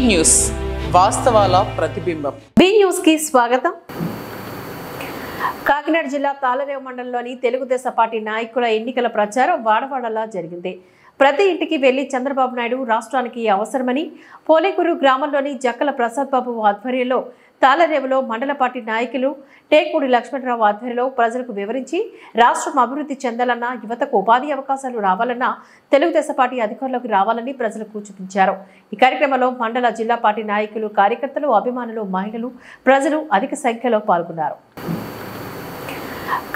News వాస్తవాల ప్రతిబింబం. B news కి స్వాగతం. కాకినాడ జిల్లా తాళరేవు మండలంలోని తెలుగుదేశం పార్టీ నాయకుల ఎన్నికల ప్రచారం వాడవాడలా జరిగింది. ప్రతి ఇంటికి వెళ్లి చంద్రబాబు నాయుడు రాష్ట్రానికి అవసరమని పోలేకూరు గ్రామంలోని జక్కల ప్రసాద్ బాబు ఆధ్వర్యంలో తాళరేవులో మండల పార్టీ నాయకులు టేకూడి లక్ష్మణరావు ఆధ్వర్యంలో ప్రజలకు వివరించి రాష్ట్రం అభివృద్ధి చెందాలన్నా, యువతకు ఉపాధి అవకాశాలు రావాలన్నా తెలుగుదేశం పార్టీ అధికారంలోకి రావాలని ప్రజలకు చూపించారు. ఈ కార్యక్రమంలో మండల జిల్లా పార్టీ నాయకులు, కార్యకర్తలు, అభిమానులు, మహిళలు, ప్రజలు అధిక సంఖ్యలో పాల్గొన్నారు.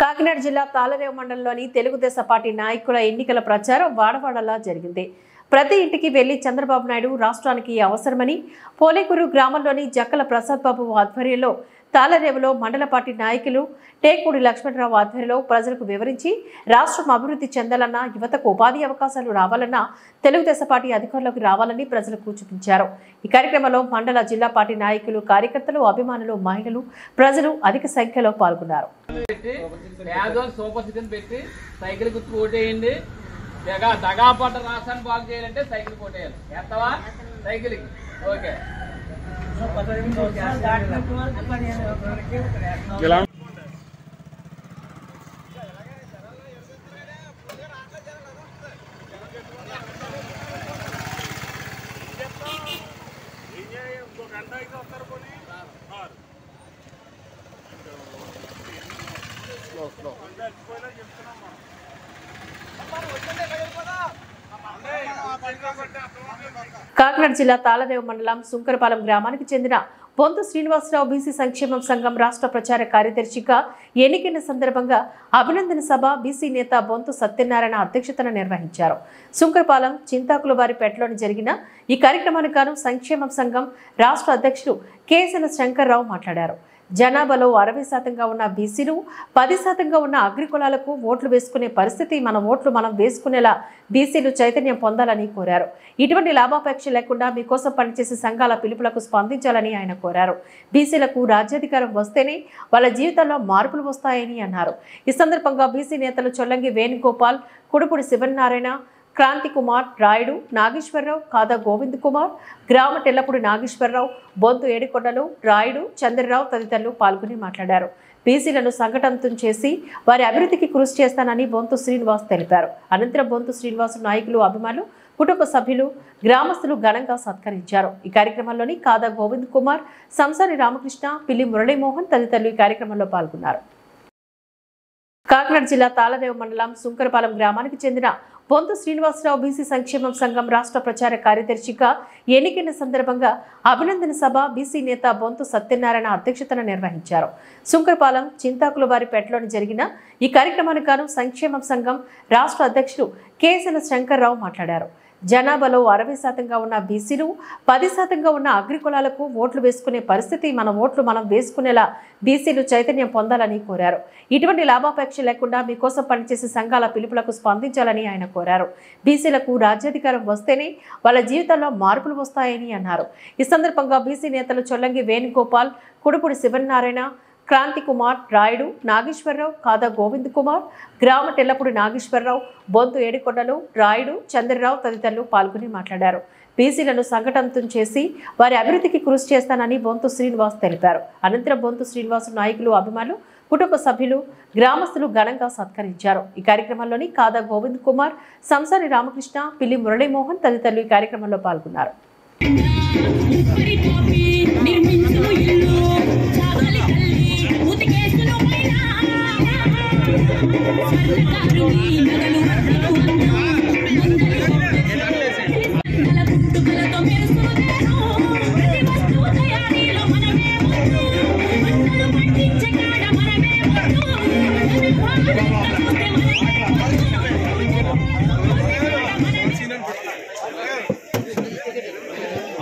కాకినాడ జిల్లా తాళరేవు మండలంలోని తెలుగుదేశం పార్టీ నాయకుల ఎన్నికల ప్రచారం వాడవాడలా జరిగింది. ప్రతి ఇంటికి వెళ్లి చంద్రబాబు నాయుడు రాష్ట్రానికి అవసరమని పోలేకూరు గ్రామంలోని జక్కల ప్రసాద్ బాబు ఆధ్వర్యంలో తాళరేవులో మండల పార్టీ నాయకులు టేకూడి లక్ష్మణరావు ఆధ్వర్యంలో ప్రజలకు వివరించి రాష్ట్రం అభివృద్ధి చెందాలన్నా, యువతకు ఉపాధి అవకాశాలు రావాలన్నా తెలుగుదేశం పార్టీ అధికారంలోకి రావాలని ప్రజలకు చూపించారు. ఈ కార్యక్రమంలో మండల జిల్లా పార్టీ నాయకులు, కార్యకర్తలు, అభిమానులు, మహిళలు, ప్రజలు అధిక సంఖ్యలో పాల్గొన్నారు. దగాపడ్డ రాష్ట్రాన్ని బాగు చేయాలంటే సైకిల్ కొట్టేయాలి. చేస్తావా? Cycle okay. కాకినాడ జిల్లా తాళరేవు మండలం సుంకరపాలెం గ్రామానికి చెందిన బొంతు శ్రీనివాసరావు బీసీ సంక్షేమం సంఘం రాష్ట్ర ప్రచార కార్యదర్శిగా ఎన్నికైన సందర్భంగా అభినందన సభ బీసీ నేత బొంతు సత్యనారాయణ అధ్యక్షతన నిర్వహించారు. సుంకరపాలెం చింతాకులవారిపేటలోని జరిగిన ఈ కార్యక్రమానికి గాను సంక్షేమం సంఘం రాష్ట్ర అధ్యక్షులు కేసెల శంకర్రావు మాట్లాడారు. జనాభాలో 60% ఉన్న బీసీలు, 10% ఉన్న అగ్రి కులాలకు ఓట్లు వేసుకునే పరిస్థితి, మన ఓట్లు మనం వేసుకునేలా బీసీలు చైతన్యం పొందాలని కోరారు. ఇటువంటి లాభాపేక్ష లేకుండా మీకోసం పనిచేసే సంఘాల పిలుపులకు స్పందించాలని ఆయన కోరారు. బీసీలకు రాజ్యాధికారం వస్తేనే వాళ్ళ జీవితాల్లో మార్పులు వస్తాయని అన్నారు. ఈ సందర్భంగా బీసీ నేతలు చొల్లంగి వేణుగోపాల్, కుడుపుడి శివనారాయణ, క్రాంతి కుమార్, రాయుడు, నాగేశ్వరరావు, కాదా గోవింద్ కుమార్, గ్రామ టెల్లపుడి నాగేశ్వరరావు, బొంతు ఏడికొండలు, రాయుడు, చంద్రరావు తదితరులు పాల్గొని మాట్లాడారు. బీసీలను సంఘటితం చేసి వారి అభివృద్ధికి కృషి చేస్తానని బొంతు శ్రీనివాస్ తెలిపారు. అనంతరం బొంతు శ్రీనివాస్ నాయకులు, అభిమానులు, కుటుంబ సభ్యులు, గ్రామస్తులు ఘనంగా సత్కరించారు. ఈ కార్యక్రమంలోని కాదా గోవింద్ కుమార్, సంసారి రామకృష్ణ, పిల్లి మురళీమోహన్ తదితరులు ఈ కార్యక్రమంలో పాల్గొన్నారు. కాకినాడ జిల్లా తాళరేవు మండలం సుంకరపాలెం గ్రామానికి చెందిన బొంతు శ్రీనివాసరావు బీసీ సంక్షేమం సంఘం రాష్ట్ర ప్రచార కార్యదర్శిగా ఎన్నికైన సందర్భంగా అభినందన సభ బీసీ నేత బొంతు సత్యనారాయణ అధ్యక్షతన నిర్వహించారు. సుంకరపాలెం చింతాకులవారిపేటలోని జరిగిన ఈ కార్యక్రమానికి గాను సంక్షేమం సంఘం రాష్ట్ర అధ్యక్షులు కేసెల శంకర్రావు మాట్లాడారు. జనాభాలో 60% ఉన్న బీసీలు, 10% ఉన్న అగ్రి కులాలకు ఓట్లు వేసుకునే పరిస్థితి, మన ఓట్లు మనం వేసుకునేలా బీసీలు చైతన్యం పొందాలని కోరారు. ఇటువంటి లాభాపేక్ష లేకుండా మీకోసం పనిచేసే సంఘాల పిలుపులకు స్పందించాలని ఆయన కోరారు. బీసీలకు రాజ్యాధికారం వస్తేనే వాళ్ళ జీవితాల్లో మార్పులు వస్తాయని అన్నారు. ఈ సందర్భంగా బీసీ నేతలు చొల్లంగి వేణుగోపాల్, కుడుపుడి శివనారాయణ, క్రాంతి కుమార్, రాయుడు, నాగేశ్వరరావు, కాదా గోవింద్ కుమార్, గ్రామ టెల్లపుడి నాగేశ్వరరావు, బొంతు ఏడికొండలు, రాయుడు, చంద్రరావు తదితరులు పాల్గొని మాట్లాడారు. బీసీలను సంఘటితం చేసి వారి అభివృద్ధికి కృషి చేస్తానని బొంతు శ్రీనివాస్ తెలిపారు. అనంతరం బొంతు శ్రీనివాస్ నాయకులు, అభిమానులు, కుటుంబ సభ్యులు, గ్రామస్తులు ఘనంగా సత్కరించారు. ఈ కార్యక్రమంలోని కాదా గోవింద్ కుమార్, సంసారి రామకృష్ణ, పిల్లి మురళీమోహన్ తదితరులు ఈ కార్యక్రమంలో పాల్గొన్నారు.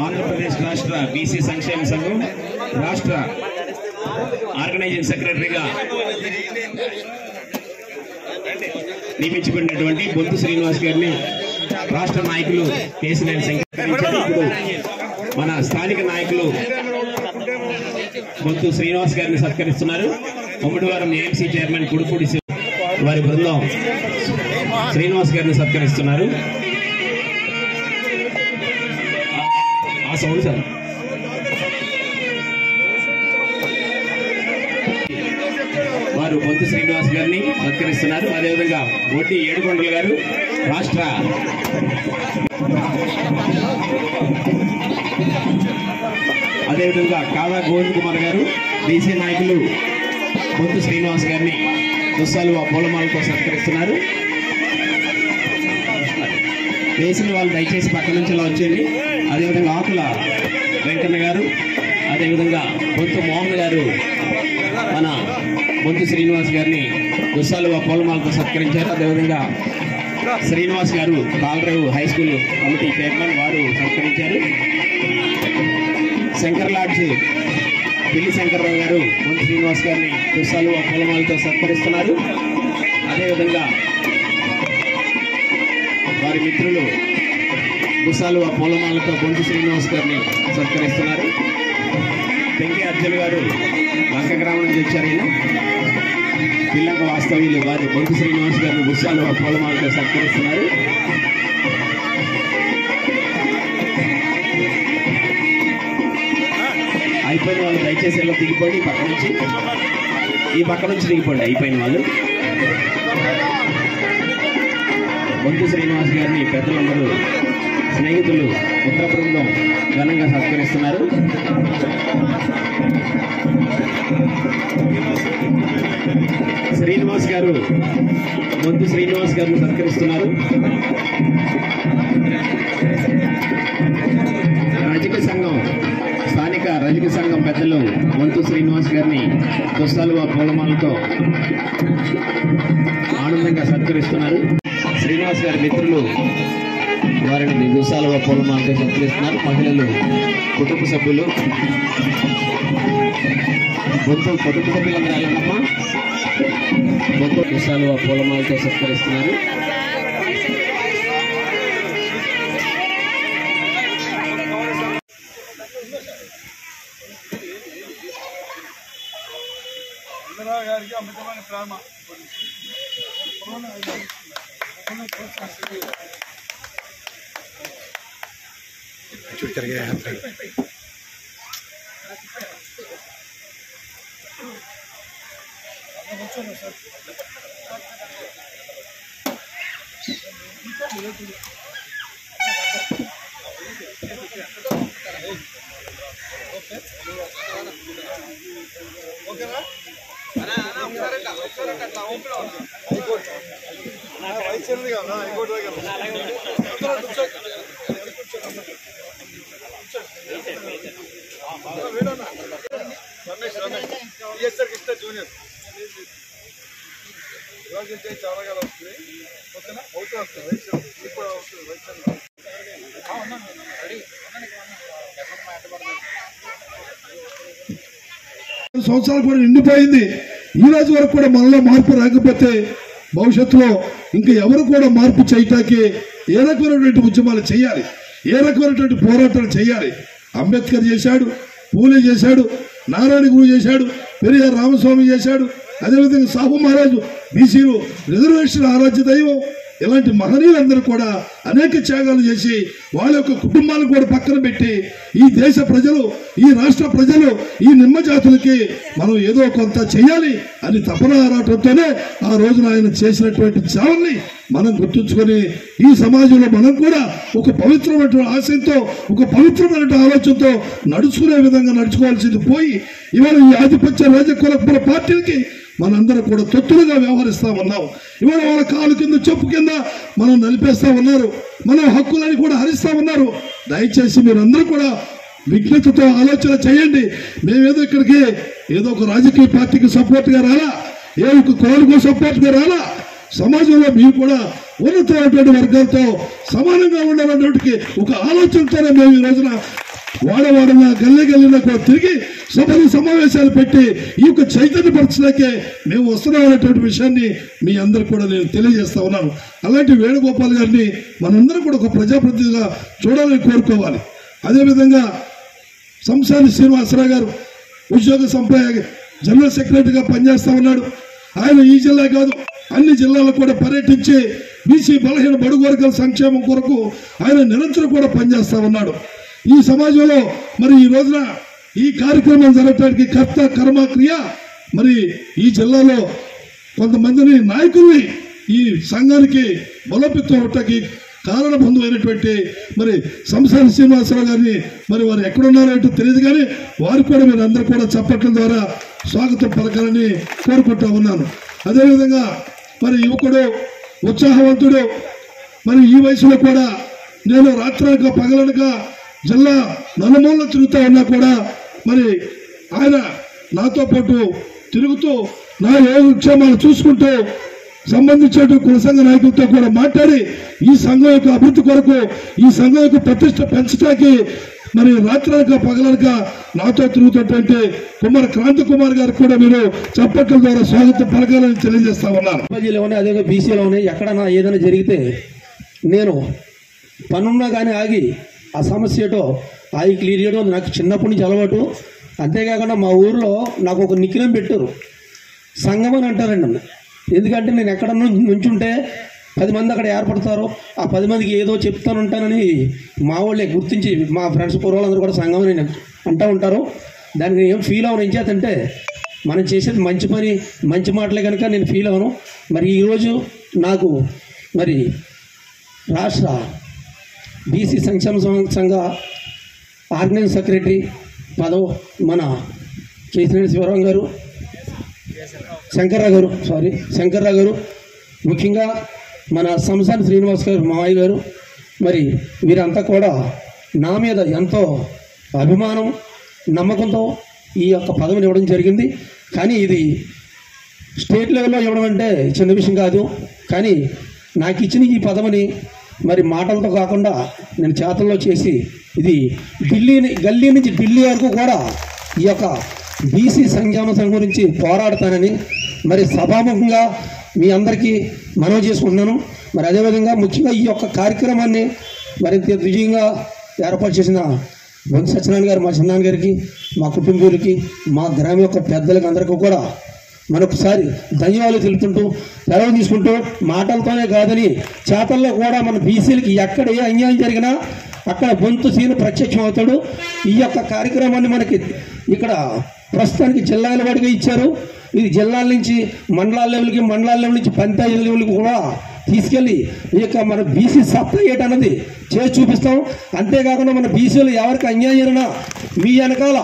ఆంధ్రప్రదేశ్ రాష్ట్ర బీసీ సంక్షేమ సంఘం రాష్ట్ర ఆర్గనైజింగ్ సెక్రటరీగా నియమించబడినటువంటి బొంతు శ్రీనివాస్ గారిని రాష్ట్ర నాయకులు కేసీఆర్ సంకరించారు. మన స్థానిక నాయకులు బొంతు శ్రీనివాస్ గారిని సత్కరిస్తున్నారు. ఉమ్మడివారం ఏఎంసీ చైర్మన్ కుడుపూడి వారి బృందం శ్రీనివాస్ గారిని సత్కరిస్తున్నారు. ఆ సౌండ్ సార్ వారు బొంతు శ్రీనివాస్ గారిని సత్కరిస్తున్నారు. అదేవిధంగా ఒడ్డి ఏడుకొండల గారు రాష్ట్ర అదేవిధంగా కాదా గోవింద్ కుమార్ గారు బీసీ నాయకులు బొంతు శ్రీనివాస్ గారిని దుస్సాలు పూలమాలతో సత్కరిస్తున్నారు. వేసిన వాళ్ళు దయచేసి పక్క నుంచి ఇలా వచ్చేయండి. అదేవిధంగా ఆకుల వెంకన్న గారు, అదేవిధంగా బొంతు మోహన్ గారు మన బొంతు శ్రీనివాస్ గారిని దుస్సాలు పూలమాలతో సత్కరించారు. అదేవిధంగా శ్రీనివాస్ గారు కాలరేవు హై స్కూల్ కమిటీ చైర్మన్ వారు సత్కరించారు. శంకర్ లాడ్జ్ పిల్లి శంకర్రావు గారు బొంతు శ్రీనివాస్ గారిని దుస్సాలు పూలమాలతో సత్కరిస్తున్నారు. అదేవిధంగా వారి మిత్రులు దుస్సాలు పూలమాలతో బొంతు శ్రీనివాస్ గారిని సత్కరిస్తున్నారు. వెంకయ్య అర్జున్ గారు లంక గ్రామం నుంచి వచ్చారు. ఈయన పిల్లంక వాస్తవ్యులు వారి బొంతు శ్రీనివాస్ గారిని దుస్సాలు పూలమాలతో సత్కరిస్తున్నారు. అయిపోయిన వాళ్ళు దయచేసి ఇలా దిగిపోండి. ఈ పక్క నుంచి దిగిపోండి అయిపోయిన వాళ్ళు. బొంతు శ్రీనివాస్ గారిని పెద్దలందరూ స్నేహితులు మిత్ర బృందం ఘనంగా సత్కరిస్తున్నారు. శ్రీనివాస్ గారు బొంతు శ్రీనివాస్ గారిని సత్కరిస్తున్నారు. రజక సంఘం స్థానిక రజక సంఘం పెద్దలు బొంతు శ్రీనివాస్ గారిని దుస్సాలు పూలమాలతో ఆనందంగా సత్కరిస్తున్నారు. శ్రీనివాస్ గారి మిత్రులు వారిని దుస్సాలు పూలమాలతో సత్కరిస్తున్నారు. మహిళలు కుటుంబ సభ్యులు బొంతు కుటుంబ సభ్యులందరూ వెళ్ళమ్మా బొంతు దుస్సాలు పూలమాలతో సత్కరిస్తున్నారు. గారికి అమితమైన ప్రేమ ఓకేనా వైద్యులు కదా ఇంకోటి రమేష్ ఈఎస్ఆర్ కృష్ణ జూనియర్ చాలా కాలం వస్తుంది. ఓకేనా అవుతూ వస్తుంది వైద్యులు ఇప్పుడు వస్తుంది వైద్యులు సంవత్సరాలు కూడా నిండిపోయింది. ఈ రోజు వరకు కూడా మనలో మార్పు రాకపోతే భవిష్యత్తులో ఇంకా ఎవరు కూడా మార్పు చేయటానికి ఏ రకమైనటువంటి ఉద్యమాలు చేయాలి, ఏ రకమైనటువంటి పోరాటాలు చేయాలి. అంబేద్కర్ చేశాడు, పూలే చేశాడు, నారాయణ గురు చేశాడు, పెరియార్ రామస్వామి చేశాడు, అదేవిధంగా సాహు మహారాజు బీసీలు రిజర్వేషన్ ఆరాధ్య దైవం. ఇలాంటి మహనీయులందరూ కూడా అనేక త్యాగాలు చేసి వాళ్ళ యొక్క కుటుంబాలను కూడా పక్కన పెట్టి ఈ దేశ ప్రజలు, ఈ రాష్ట్ర ప్రజలు, ఈ నిమ్మ జాతులకి మనం ఏదో కొంత చేయాలి అని తపన ఆరాటంతోనే ఆ రోజున ఆయన చేసినటువంటి సేవల్ని మనం గుర్తుంచుకొని ఈ సమాజంలో మనం కూడా ఒక పవిత్రమైన ఆశయంతో, ఒక పవిత్రమైన ఆలోచనతో నడుచుకునే విధంగా నడుచుకోవాల్సింది పోయి ఇవాళ ఈ ఆధిపత్య రాజకుల పార్టీలకి మనందరూ కూడా తొత్తులుగా వ్యవహరిస్తా ఉన్నాం. ఇవాళ వాళ్ళ కాలు కింద చెప్పు కింద మనం నలిపేస్తా ఉన్నారు, మన హక్కులని కూడా హరిస్తా ఉన్నారు. దయచేసి మీరందరూ కూడా విజ్ఞతతో ఆలోచన చేయండి. మేమేదో ఇక్కడికి ఏదో ఒక రాజకీయ పార్టీకి సపోర్ట్గా రాలా, ఏ ఒక కోలుకో సపోర్ట్గా రాలా. సమాజంలో మీరు కూడా ఉన్నతమైనటువంటి వర్గాలతో సమానంగా ఉండాలన్నటువంటి ఒక ఆలోచనతోనే మేము ఈ రోజున వాడవాడన గల్లె గల్లిన కూడా తిరిగి సభలు సమావేశాలు పెట్టి ఈ యొక్క చైతన్యపరచడానికే మేము వస్తున్నాం అనేటువంటి విషయాన్ని మీ అందరూ కూడా నేను తెలియజేస్తా ఉన్నాను. అలాంటి వేణుగోపాల్ గారిని మనందరం కూడా ఒక ప్రజాప్రతినిధిగా చూడాలని కోరుకోవాలి. అదేవిధంగా సంసాని శ్రీనివాసరావు గారు ఉద్యోగ సంప్రదాయ జనరల్ సెక్రటరీగా పనిచేస్తా ఉన్నాడు. ఆయన ఈ జిల్లా కాదు అన్ని జిల్లాల్లో కూడా పర్యటించి బీసీ బలహీన బడుగు వర్గాల సంక్షేమం కొరకు ఆయన నిరంతరం కూడా పనిచేస్తా ఉన్నాడు. ఈ సమాజంలో మరి ఈ రోజున ఈ కార్యక్రమం జరగడానికి కర్త కర్మ క్రియ మరి ఈ జిల్లాలో కొంతమందిని నాయకుల్ని ఈ సంఘానికి బలోపేతం అవటానికి కారణబంధువైనటువంటి మరి సంసారి శ్రీనివాసరావు గారిని మరి వారు ఎక్కడున్నారో ఏంటో తెలియదు, కానీ వారు కూడా మీరు అందరూ కూడా చప్పట్ల ద్వారా స్వాగతం పలకాలని కోరుకుంటూ ఉన్నాను. అదేవిధంగా మరి యువకుడు ఉత్సాహవంతుడు, మరి ఈ వయసులో కూడా నేను రాత్రనక పగలనక జిల్లా నలుమూలలో తిరుగుతూ ఉన్నా కూడా మరి ఆయన నాతో పాటు తిరుగుతూ నా యోగక్షేమాలు చూసుకుంటూ సంబంధించిన కుల సంఘ నాయకులతో కూడా మాట్లాడి ఈ సంఘం యొక్క అభివృద్ధి కొరకు, ఈ సంఘం యొక్క ప్రతిష్ట పెంచడానికి మరి రాత్రనక పగలనక నాతో తిరుగుతున్నటువంటి కుమార్ క్రాంతి కుమార్ గారికి కూడా మీరు చప్పట్ల ద్వారా స్వాగతం పలకాలని తెలియజేస్తా ఉన్నాను. అదే బీసీలో ఎక్కడన్నా ఏదైనా జరిగితే నేను పనున్నా కానీ ఆగి ఆ సమస్య ఏటో ఆగి క్లియర్ చేయడం నాకు చిన్నప్పటి నుంచి అలవాటు. అంతేకాకుండా మా ఊరిలో నాకు ఒక నిక్నేమ్ పెట్టారు, సంఘం అని అంటారండి నన్ను. ఎందుకంటే నేను ఎక్కడ నుంచుంటే 10 మంది అక్కడ ఏర్పడతారు, ఆ 10 మందికి ఏదో చెప్తానుంటానని మా వాళ్ళే గుర్తించి మా ఫ్రెండ్స్ పూర్వాళ్ళందరూ కూడా సంఘం అని అంటూ ఉంటారు. దానికి ఏం ఫీల్ అవ్వను. ఏం చేతంటే మనం చేసేది మంచి పని మంచి మాటలే కనుక నేను ఫీల్ అవ్వను. మరి ఈరోజు నాకు మరి రాష్ట్ర బీసీ సంక్షేమ సంఘ ఆర్గనైజింగ్ సెక్రటరీ పదవి మన కేసీఆర్ శివరాం గారు, శంకర్రావు గారు, ముఖ్యంగా మన సంసారి శ్రీనివాస్ గారు మావయ్య గారు, మరి వీరంతా కూడా నా మీద ఎంతో అభిమానం నమ్మకంతో ఈ యొక్క పదవిని ఇవ్వడం జరిగింది. కానీ ఇది స్టేట్ లెవెల్లో ఇవ్వడం అంటే చిన్న విషయం కాదు. కానీ నాకు ఇచ్చిన ఈ పదవిని మరి మాటలతో కాకుండా నేను చేతల్లో చేసి ఇది గల్లీ నుంచి ఢిల్లీ వరకు కూడా ఈ యొక్క బీసీ సంక్షేమ సంఘం గురించి పోరాడతానని మరి సభాముఖంగా మీ అందరికీ మనవి చేసుకుంటున్నాను. మరి అదేవిధంగా ముఖ్యంగా ఈ యొక్క కార్యక్రమాన్ని మరింత విజయంగా ఏర్పాటు చేసిన బొంతు సత్యనారాయణ గారు, మా చిన్నాన్న గారికి, మా కుటుంబీకులకి, మా గ్రామం యొక్క పెద్దలకి అందరికీ కూడా మరొకసారి ధన్యవాదాలు తెలుపుతుంటూ సెలవు తీసుకుంటూ, మాటలతోనే కాదని చేతల్లో కూడా మన బీసీలకి ఎక్కడ ఏ అన్యాయం జరిగినా అక్కడ బొంతు సీను ప్రత్యక్షం అవుతాడు. ఈ యొక్క కార్యక్రమాన్ని మనకి ఇక్కడ ప్రస్తుతానికి జిల్లాల వాడిగా ఇచ్చారు. ఇది జిల్లాల నుంచి మండలాల లెవెల్కి, మండలాల లెవెల్ నుంచి పంచాయతీ లెవెల్కి కూడా తీసుకెళ్ళి ఈ యొక్క మన బీసీ సత్తా ఏంటన్నది చేసి చూపిస్తాం. అంతేకాకుండా మన బీసీలు ఎవరికి అన్యాయం జరిగినా మీ వెనకాల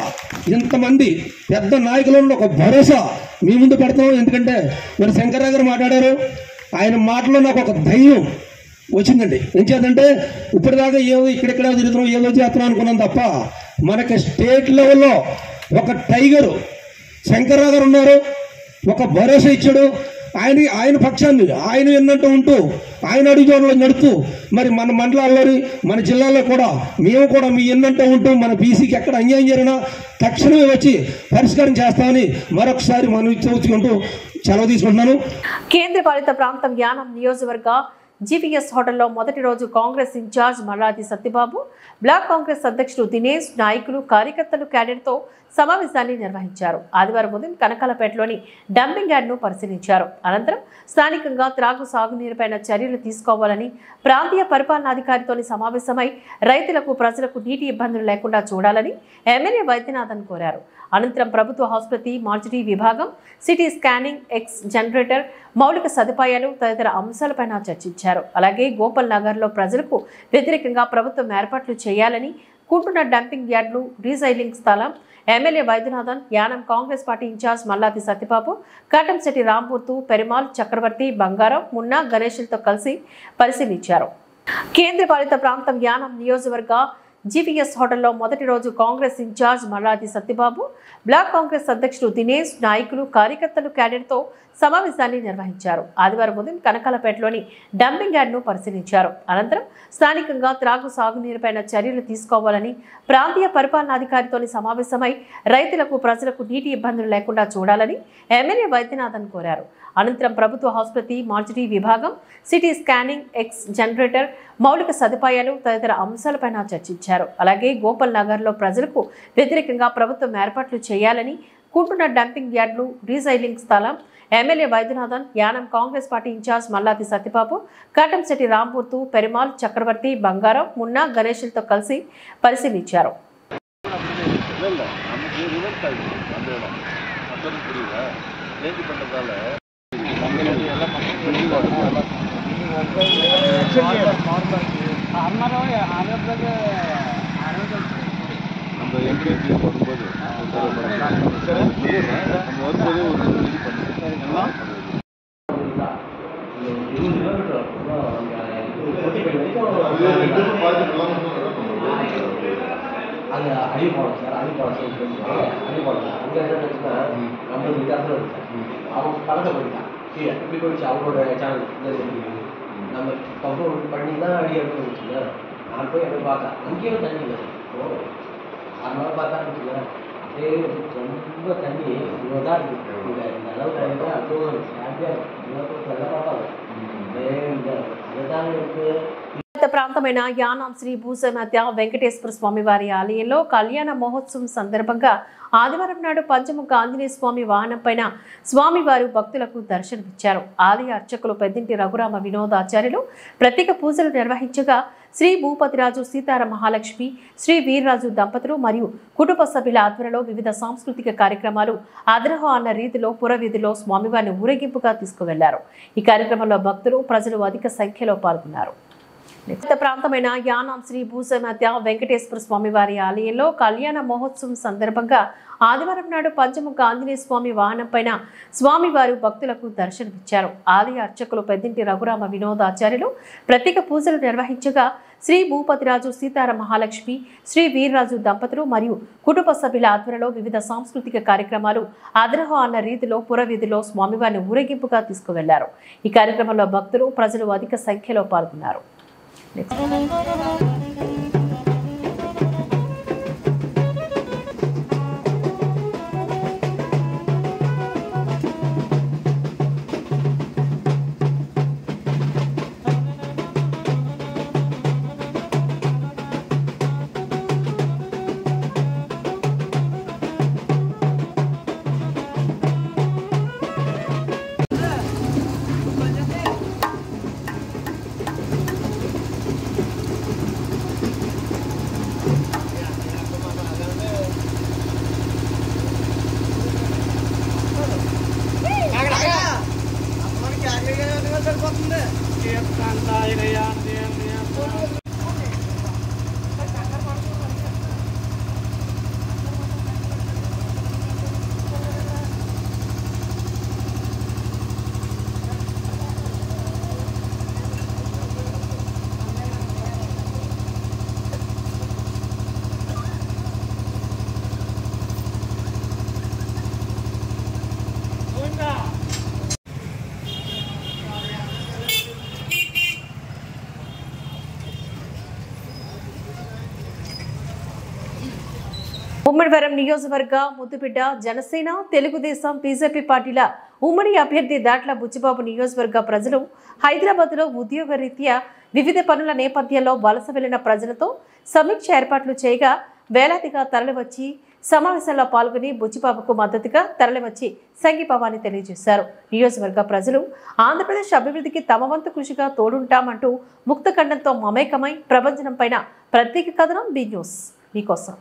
ఇంతమంది పెద్ద నాయకులను ఒక భరోసా మీ ముందు పెడతాం. ఎందుకంటే మరి శంకర్రావు గారు మాట్లాడారు, ఆయన మాటలో నాకు ఒక ధైర్యం వచ్చిందండి. ఏం చేద్దంటే ఇప్పటిదాకా ఏదో ఇక్కడెక్కడ తిరుగుతున్నాం, ఏదో చేస్తున్నాం అనుకున్నాం తప్ప మనకి స్టేట్ లెవెల్లో ఒక టైగరు శంకర్రావు గారు ఉన్నారు, ఒక భరోసా ఇచ్చాడు. ఆయన పక్షాన్ని ఆయన ఎన్నట్టు ఉంటూ ఆయన అడుగులో నడుతూ మరి మన మండలాల్లోని మన జిల్లాలో కూడా మేము కూడా మీ ఎన్నంటూ ఉంటూ మన బీసీకి ఎక్కడ అన్యాయం జరిగినా తక్షణమే వచ్చి పరిష్కారం చేస్తామని మరొకసారి మనం చూసుకుంటూ సెలవు తీసుకుంటున్నాను. కేంద్రపాలిత ప్రాంతం యానం నియోజకవర్గ జీవీఎస్ హోటల్లో మొదటి రోజు కాంగ్రెస్ ఇన్ఛార్జ్ మల్లాది సత్యబాబు, బ్లాక్ కాంగ్రెస్ అధ్యక్షుడు దినేష్, నాయకులు, కార్యకర్తలు, క్యాడర్తో సమావేశాన్ని నిర్వహించారు. ఆదివారం ఉదయం కనకాలపేటలోని డంపింగ్ యార్డ్ను పరిశీలించారు. అనంతరం స్థానికంగా సాగునీరుపైన చర్యలు తీసుకోవాలని ప్రాంతీయ పరిపాలనాధికారితోని సమావేశమై రైతులకు, ప్రజలకు నీటి ఇబ్బందులు లేకుండా చూడాలని ఎమ్మెల్యే వైద్యనాథన్ కోరారు. అనంతరం ప్రభుత్వ ఆసుపత్రి, మార్చిటీ విభాగం, సిటీ స్కానింగ్, ఎక్స్ జనరేటర్, మౌలిక సదుపాయాలు తదితర అంశాలపైన చర్చించారు. అలాగే గోపాల్ నగర్లో ప్రజలకు వ్యతిరేకంగా ప్రభుత్వం ఏర్పాట్లు చేయాలని కుంటున్న డంపింగ్ యార్డులు, రీసైలింగ్ స్థలం MLA Vaidyanathan, Yanam Congress party in-charge Malladi Satyababu, Katamsetti రాంపూర్తు, పెరుమాల్, చక్రవర్తి, బంగారం, మున్నా, గణేష్లతో కలిసి పరిశీలించారు. కేంద్రపాలిత ప్రాంతం యానం నియోజకవర్గ జీవీఎస్ హోటల్లో మొదటి రోజు కాంగ్రెస్ ఇన్ఛార్జ్ మల్లాది సత్యబాబు, బ్లాక్ కాంగ్రెస్ అధ్యక్షుడు దినేష్, నాయకులు, కార్యకర్తలు, క్యాడర్తో సమావేశాన్ని నిర్వహించారు. ఆదివారం ఉదయం కనకాలపేటలోని డంపింగ్ యార్డ్ను పరిశీలించారు. అనంతరం స్థానికంగా సాగునీరుపైన చర్యలు తీసుకోవాలని ప్రాంతీయ పరిపాలనాధికారితోని సమావేశమై రైతులకు, ప్రజలకు నీటి ఇబ్బందులు లేకుండా చూడాలని ఎమ్మెల్యే వైద్యనాథన్ కోరారు. అనంతరం ప్రభుత్వ ఆసుపత్రి, మార్చిటీ విభాగం, సిటీ స్కానింగ్, ఎక్స్ జనరేటర్, మౌలిక సదుపాయాలు తదితర అంశాలపైన చర్చించారు. అలాగే గోపాల్ నగర్లో ప్రజలకు వ్యతిరేకంగా ప్రభుత్వం ఏర్పాట్లు చేయాలని కుంటున్న డంపింగ్ యార్డులు, రీసైలింగ్ స్థలం MLA Vaidyanathan, Yanam Congress party in-charge Malladi Satyababu, Katamsetti రాంపూర్తు, పెరుమాల్, చక్రవర్తి, బంగారం, మున్నా, గణేష్లతో కలిసి పరిశీలించారు. மக்களுக்கு புரியுதா நேற்று பண்ணுறதால நம்ம எம்பிபி வரும்போது நம்ம வரும்போதே ஒரு இது பண்ணுறோம். அது அடி போகலாம் சார், அடி போகலாம் சார், அடி போகலாம். அங்கே என்ன பிரச்சனை, நம்மளுக்கு வித்தியாசம் இருக்கு சார். அவங்க பழக்க போயிட்டான் கீழே இப்படி போயிடுச்சு அவங்களோட சேனல். நம்ம கம்ப்ளீட் பண்ணி தான் அடி எடுத்து வந்துச்சுங்க. நான் போய் எப்படி பார்த்தேன், அங்கேயும் தண்ணி இல்லை. அதனால பார்த்தா இருந்துச்சுங்க, அப்படியே ரொம்ப தண்ணி இவ்வளோ தான் இருக்குது. இந்த அளவு தண்ணி தான் அப்படியே ஹாப்பியாக இருக்கும். நல்லா பார்ப்பாங்க. அதுதான் இருக்குது. ప్రాంతమైన యానాం శ్రీ భూసమత్య వెంకటేశ్వర స్వామి వారి ఆలయంలో కళ్యాణ మహోత్సవం సందర్భంగా ఆదివారం నాడు పంచముఖ ఆంజనేయ స్వామి వాహనం పైన స్వామివారు భక్తులకు దర్శనమిచ్చారు. ఆలయ అర్చకులు పెద్దింటి రఘురామ వినోదాచార్యులు ప్రత్యేక పూజలు నిర్వహించగా శ్రీ భూపతిరాజు సీతార మహాలక్ష్మి శ్రీ వీర్రాజు దంపతులు మరియు కుటుంబ సభ్యుల ఆధ్వర్యంలో వివిధ సాంస్కృతిక కార్యక్రమాలు అదరహో అన్న రీతిలో పురవీధిలో స్వామివారిని ఊరేగింపుగా తీసుకువెళ్లారు. ఈ కార్యక్రమంలో భక్తులు ప్రజలు అధిక సంఖ్యలో పాల్గొన్నారు. ప్రాంతమైన యానాం శ్రీ భూసమత్య వెంకటేశ్వర స్వామి వారి ఆలయంలో కళ్యాణ మహోత్సవం సందర్భంగా ఆదివారం నాడు పంచముఖ ఆంజనేయ స్వామి వాహనం పైన స్వామివారు భక్తులకు దర్శనమిచ్చారు. ఆలయ అర్చకులు పెద్దింటి రఘురామ వినోదాచార్యులు ప్రత్యేక పూజలు నిర్వహించగా శ్రీ భూపతిరాజు సీతార మహాలక్ష్మి శ్రీ వీర్రాజు దంపతులు మరియు కుటుంబ సభ్యుల ఆధ్వర్యంలో వివిధ సాంస్కృతిక కార్యక్రమాలు అదరహో అన్న రీతిలో పురవీధిలో స్వామివారిని ఊరేగింపుగా తీసుకువెళ్లారు. ఈ కార్యక్రమంలో భక్తులు ప్రజలు అధిక సంఖ్యలో పాల్గొన్నారు. ఉమ్మడివరం నియోజకవర్గ ముద్దుబిడ్డ జనసేన తెలుగుదేశం బీజేపీ పార్టీల ఉమ్మడి అభ్యర్థి దాట్ల బుచ్చిబాబు నియోజకవర్గ ప్రజలు హైదరాబాద్లో ఉద్యోగ రీత్యా వివిధ పనుల నేపథ్యంలో వలస వెళ్లిన ప్రజలతో సమీక్ష ఏర్పాట్లు చేయగా వేలాదిగా తరలివచ్చి సమావేశంలో పాల్గొని బుచ్చిబాబుకు మద్దతుగా తరలివచ్చి సంఘీభావాన్ని తెలియజేశారు. నియోజకవర్గ ప్రజలు ఆంధ్రప్రదేశ్ అభివృద్ధికి తమ వంతు కృషిగా తోడుంటామంటూ ముక్తఖండంతో మమేకమై ప్రపంచం పైన ప్రత్యేక కథనం బి న్యూస్ మీకోసం.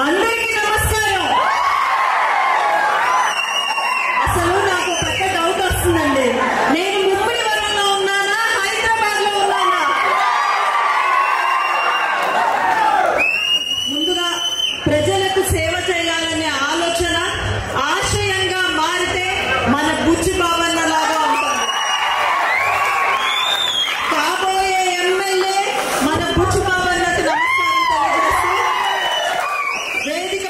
అందరికీ నమస్కారం. అసలు నాకు పెద్ద డౌట్ వస్తుందండి, నేను ముప్పటి వరంలో ఉన్నానా హైదరాబాద్ లో ఉన్నానా? ముందుగా ప్రజలకు సేవ చేయాలనే ఆలోచన ఆశయంగా మారితే మన బుచ్చిబాబన్న లాగా ఉంటుంది. కాబోయే ఎమ్మెల్యే మన బుచ్చిబాబన్నకు నమస్కారం తెలియజేస్తూ వేదిక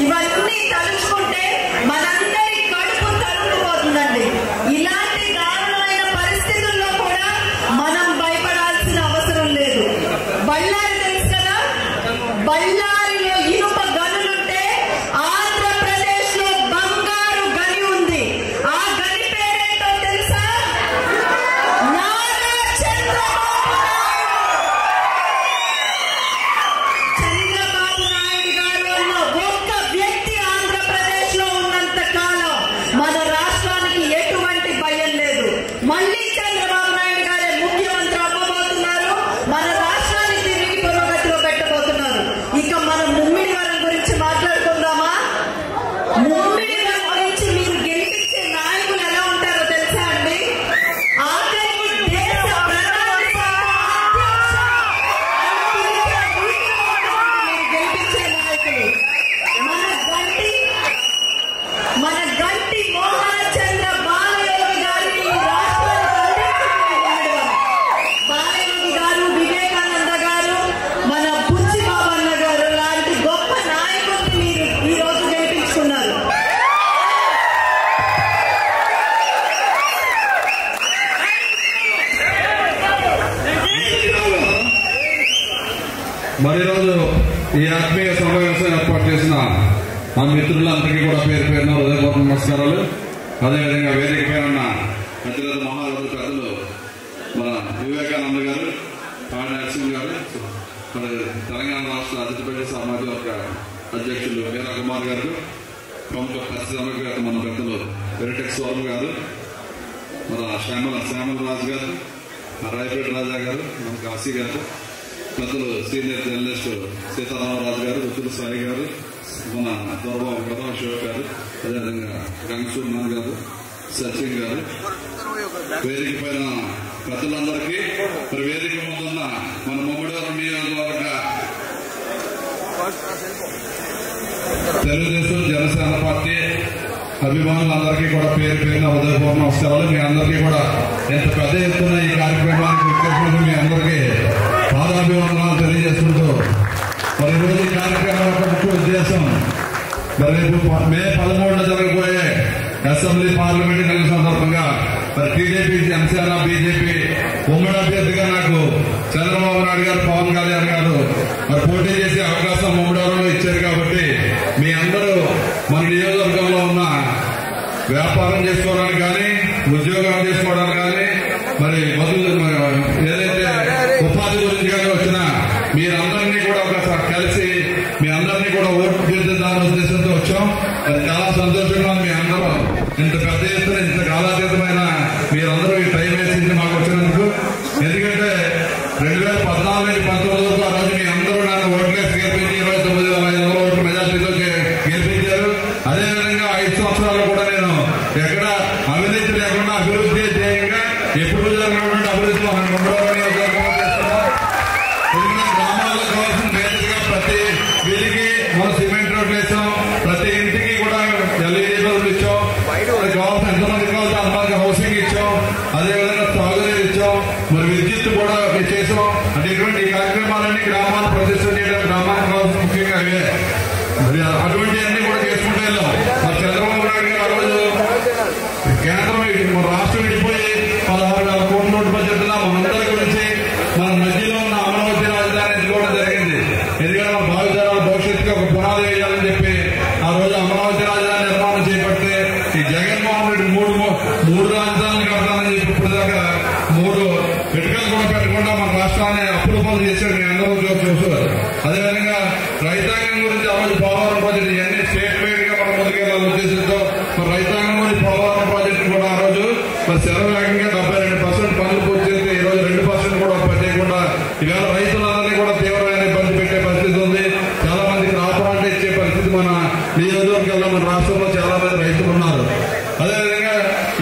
ఇవన్నీ తలుచుకుంటే మనందరి కడుపు తరుముకుపోతుందండి. ఇలాంటి దారుణమైన పరిస్థితుల్లో కూడా మనం భయపడాల్సిన అవసరం లేదు. బళ్ళారి తెలుసు కదా, బళ్ళారిలో ఇనుప గనులుంటే ఆంధ్రప్రదేశ్ లో బంగారు గని ఉంది. ఆ గని పేరేంటో తెలుసా? నారా చంద్రబాబు నాయుడు గారు అన్న ఒక్క వ్యక్తి ఆంధ్రప్రదేశ్ లో ఉన్నంత కాలం మన రాష్ట్రానికి ఎటువంటి భయం లేదు. మళ్ళీ చంద్రబాబు నాయుడు గారే ముఖ్యమంత్రి అవ్వబోతున్నారు. మన రాష్ట్రాన్ని తిరిగి పురోగతిలో పెట్టబోతున్నారు. ఇక మనం ముమ్మిడివరం గురించి మాట్లాడుకుందామా? ముమ్మిడివరం గురించి మీరు గెలిపించే నాయకులు ఎలా ఉంటారో తెలుసా అండి? ఆఖరికి దేశ ప్రధాని మీరు గెలిపించే నాయకులు మన గంటి మోహన చంద్ర బాలయోగి గారిని ఈ రాష్ట్రానికి అందించిన బాలయోగి గారు, వివేకానంద గారు, మన బుచ్చి బాబన్న గారు లాంటి గొప్ప నాయకుల్ని మీరు ఈ రోజు గెలిపించుకున్నారు. మరి రోజు ఈ ఆత్మీయ సమావేశం ఏర్పాటు చేసిన మా మిత్రులందరికీ కూడా పేరు పేరున హృదయపూర్వక నమస్కారాలు. అదేవిధంగా వేదిక పైన ఉన్న పెద్దలు మహారాజు పెద్దలు మన వివేకానంద గారు, పాడి నరసింహ గారు, మన తెలంగాణ రాష్ట్ర అధిపతి సామాజిక వర్గ అధ్యక్షులు వీరా కుమార్ గారు, ప్రముఖ పరిశ్రమవేత్త మన పెద్దలు వెరిటెక్స్ వర్మ గారు, మన శ్యామల రాజు గారు, రాయపేట రాజా గారు, మన కాశీ గారు, పెద్దలు సీనియర్ జర్నలిస్టు సీతారామరాజు గారు, రుతుల సాయి గారు, మన దొరబాబు ప్రధాన శివ గారు, అదేవిధంగా గంగసూర్మాన్ గారు, సచిన్ గారు, వేదిక పైన పెద్దలందరికీ, మరి వేదిక ముందున్న మన ముమ్మిడివరం నియోజకవర్గ తెలుగుదేశం జనసేన పార్టీ అభిమానులందరికీ కూడా పేరు పేరున హృదయపూర్వక నమస్కారాలు. మీ అందరికీ కూడా ఎంత పెద్ద ఎత్తున ఈ కార్యక్రమానికి విచ్చేసినందుకు మీ అందరికీ పాదాభివందనాలు తెలియజేస్తుంటూ, మరి ఈరోజు ఈ కార్యక్రమం యొక్క ముఖ్య ఉద్దేశం, మరి రేపు మే 13న జరగబోయే అసెంబ్లీ పార్లమెంట్ ఎన్నికల సందర్భంగా మరి టీడీపీ, జనసేన, బీజేపీ ఉమ్మడి అభ్యర్థిగా నాకు చంద్రబాబు నాయుడు గారు, పవన్ కళ్యాణ్ గారు మరి పోటీ చేసే అవకాశం ఉమ్మడిలో ఇచ్చారు. కాబట్టి మీ అందరూ మన నియోజకవర్గంలో ఉన్న వ్యాపారం చేసుకోవడానికి కానీ, ఉద్యోగాలు చేసుకోవడానికి కానీ, మరి ఏదైతే ఉపాధి గురించి కానీ వచ్చినా మీరందరినీ కూడా ఒకసారి కలిసి మీ అందరినీ కూడా ఓటు తీర్చిద్దామనే ఉద్దేశంతో వచ్చాం. అది చాలా సంతోషంగా మీ అందరూ ఇంత పెద్ద ఎత్తున ఇంత కాలాతీతమైన మీరందరూ ఈ టైం వేసింది మాకు వచ్చినందుకు. ఎందుకంటే 2014-19 వరకు ఆ రోజు మీ అందరూ నన్ను ఓట్లేసి గెలిపించి 29,500 ఓట్ల మెజార్టీతో గెలిపించారు. అదేవిధంగా 5 సంవత్సరాలు కూడా నేను ఎక్కడ అవినీతి లేకుండా అభివృద్ధి ధ్యేయంగా ఎప్పుడు జరిగినటువంటి అభివృద్ధి మనం గ్రామాల్లో కావాల్సిన మేలుగా ప్రతి వీధికి మనం సిమెంట్ రోడ్లు వేసాం, ప్రతి ఇంటికి కూడా ఎల్ఈడీ బల్బులు ఇచ్చాం, కావాల్సిన ఎంతమందికి కావాల్సిన అంతమందికి హౌసింగ్ ఇచ్చాం, అదేవిధంగా తాగునీరు ఇచ్చాం, మరి విద్యుత్ కూడా చేసాం. అంటే ఇటువంటి కార్యక్రమాలన్నీ గ్రామాలు ప్రతిష్ట చేయడం, గ్రామానికి కావాల్సిన ముఖ్యంగా అవే. మరి అటువంటి అన్ని కూడా చేసుకుంటే వెళ్ళాం. మరి చంద్రబాబు నాయుడు గారు ఆ రోజు కేంద్రం మన రాష్ట్రం విడిపోయి 16,000 కోట్ల నోటు బడ్జెట్ మనందరి గురించి మన మధ్యలో ఉన్న అమరావతి రాజధాని ఎంచుకోవడం జరిగింది. ఎందుకంటే మన భావితరాల భవిష్యత్తుకి ఒక పునాది వేయాలని చెప్పి ఆ రోజు అమరావతి రాజధాని నిర్మాణం చేపడితే ఈ జగన్మోహన్ రెడ్డి మూడు రాజధానులు కడతానని చెప్పి ఇప్పుడు దాకా 3 ఇటుకలు కూడా పెట్టకుండా మన రాష్ట్రాన్ని అప్పులు పనులు చేశాడు. మీ అందరూ చూస్తారు. అదేవిధంగా రైతాంగం గురించి ఆ రోజు పోలవరం ప్రాజెక్టు ఇవన్నీ స్టేట్ వైడ్ గా మనం ముందుకెళ్లాలని ఉద్దేశంతో మరి రైతాంగం గురించి పోలవరం ప్రాజెక్టు కూడా ఆ రోజు మరి శరవేగంగా 72% పనులు పూర్తి చేస్తే ఈ రోజు 2% కూడా చేయకుండా ఇవాళ రైతులందరినీ కూడా తీవ్రమైన ఇబ్బంది పెట్టే పరిస్థితి ఉంది. చాలా మందికి రాపరాంట ఇచ్చే పరిస్థితి మన నియోజకవర్గంలో మన రాష్ట్రంలో చాలా మంది రైతులు ఉన్నారు. అదేవిధంగా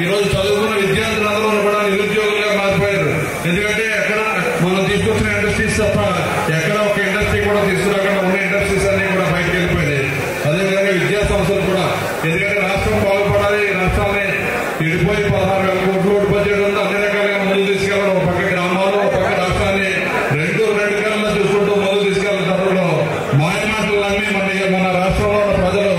ఈ రోజు చదువుకున్న విద్యార్థులందరూ కూడా నిరుద్యోగులుగా మారిపోయారు. ఎందుకంటే ఎక్కడ మనం తీసుకొచ్చిన ఇండస్ట్రీస్ తప్ప ఎక్కడ ఒక ఇండస్ట్రీ కూడా తీసుకురాకుండా ఉన్న ఇండస్ట్రీస్ అన్ని కూడా బయటకు వెళ్ళిపోయాయి. అదేవిధంగా విద్యా సంస్థలు కూడా, ఎందుకంటే రాష్ట్రం బాగుపడాలి, రాష్ట్రాన్ని విడిపోయి 16,000 కోట్ల నోటు బడ్జెట్ ఉంది, అన్ని రకాలుగా ముందుకు తీసుకెళ్ళడం, ఒక పక్క గ్రామాలు, ఒక పక్క రాష్ట్రాన్ని రెండు కళ్ళలో చూసుకుంటూ ముందుకు తీసుకెళ్లిన తరుణంలో మాయ మాటలు నమ్మి మన రాష్ట్రంలో ఉన్న ప్రజలు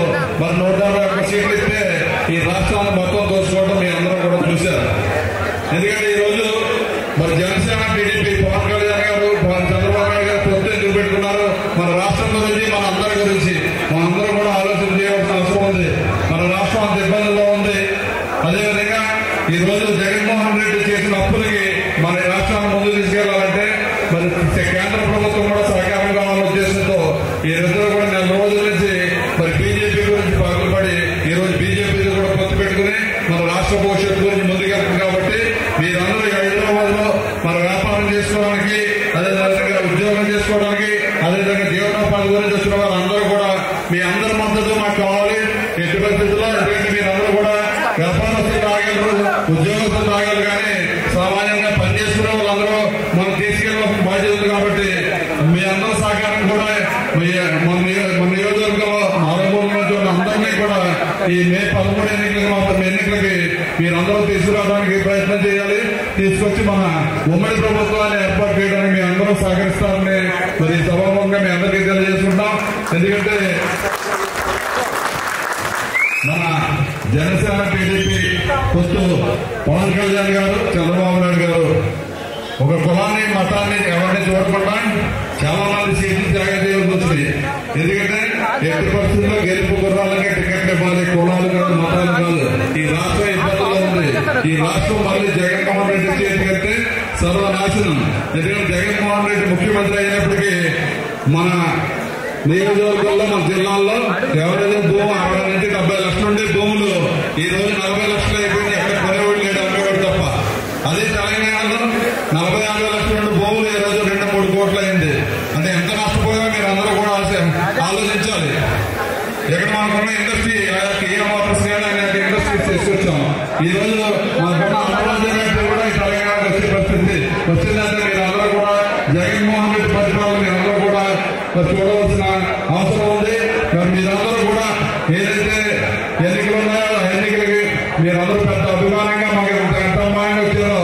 మద్దతు మాకు కావాలి. ఎట్టి పరిస్థితుల్లో ఎందుకంటే మీరందరూ కూడా వ్యాపారస్తులు రాగలరు, ఉద్యోగస్తులు రాగలరు, కానీ సామాన్యంగా పనిచేస్తున్న వాళ్ళందరూ మనం తీసుకెళ్ళిన బాధ్యతలు కాబట్టి మీ అందరూ సహకారం కూడా మన నియోజకవర్గంలో మారుమూల నుంచి అందరినీ కూడా ఈ మే 13 ఎన్నికలకి మీరందరూ తీసుకురావడానికి ప్రయత్నం చేయాలి. తీసుకొచ్చి మన ఉమ్మడి ప్రభుత్వాన్ని ఏర్పాటు చేయడానికి మీ అందరూ సహకరిస్తారని మరి సభాముఖంగా మీ అందరికీ తెలియజేసుకుంటాం. ఎందుకంటే మన జనసేన టీడీపీ పొత్తు పవన్ కళ్యాణ్ గారు, చంద్రబాబు నాయుడు గారు ఒక కులాన్ని మతాన్ని ఎవరిని చూడకుండా చాలా మంది సీట్లు త్యాగం చేయాల్సి వచ్చింది. ఎందుకంటే ఎట్టి పరిస్థితుల్లో గెలుపు గుర్రాలకే టికెట్లు ఇవ్వాలి, కులాలు కాదు, మతాలు కాదు. ఈ రాష్ట్రం ఇబ్బందుల్లో ఉంది. ఈ రాష్ట్రం మళ్ళీ జగన్మోహన్ రెడ్డి చేతికెళ్తే సర్వనాశనం. ఎందుకంటే జగన్మోహన్ రెడ్డి ముఖ్యమంత్రి అయినప్పటికీ మన నియోజకవర్గంలో మన జిల్లాల్లో ఎవరైతే భూమి 60 నుంచి 70 లక్షలు ఉండే భూములు ఈ రోజు 40 లక్షలు అయిపోయింది. ఎక్కడ కొనేవాడు లేడు, అమ్మేవాడు తప్ప. అదే తెలంగాణలో 40-50 లక్షల నుండి భూములు ఈ రోజు 2-3 కోట్లు అయింది. అంటే ఎంత నష్టపోయా మీరు అందరూ కూడా ఆలోచించాలి. ఇక్కడ మనకున్న ఇండస్ట్రీ కియా మోటార్స్ అనేక ఇండస్ట్రీస్ తీసుకొచ్చాం. ఈ రోజు మనకున్న అమరావతి కూడా ఈ తెలంగాణకు వచ్చే పరిస్థితి వచ్చిందంటే మీరు అందరూ కూడా జగన్మోహన్ రెడ్డి పరిపాలన మీరు అందరూ కూడా చూడవలసిన అవసరం ఉంది. మరి మీరందరూ కూడా ఏదైతే ఎన్నికలు ఉన్నాయో ఆ ఎన్నికలకి మీరందరూ పెద్ద అభిమానంగా మాకు ఎంత అభిమానంగా వచ్చారో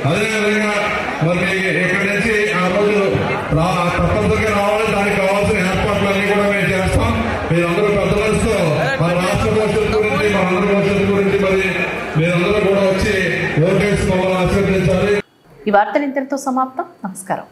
అదేవిధంగా మరి ఇక్కడి నుంచి ఆ రోజు తప్పనిసరిగా రావాలి. దానికి కావాల్సిన ఏర్పాట్లన్నీ కూడా మేము చేస్తాం. మీరందరూ పెద్ద మనసుతో మన రాష్ట్ర భవిష్యత్తు గురించి, మన అందరి భవిష్యత్తు గురించి మరి మీరందరూ కూడా వచ్చి ఓటేసి మమ్మల్ని ఆశీర్వదించాలి. ఈ వార్తలు ఇంతటితో సమాప్తం. నమస్కారం.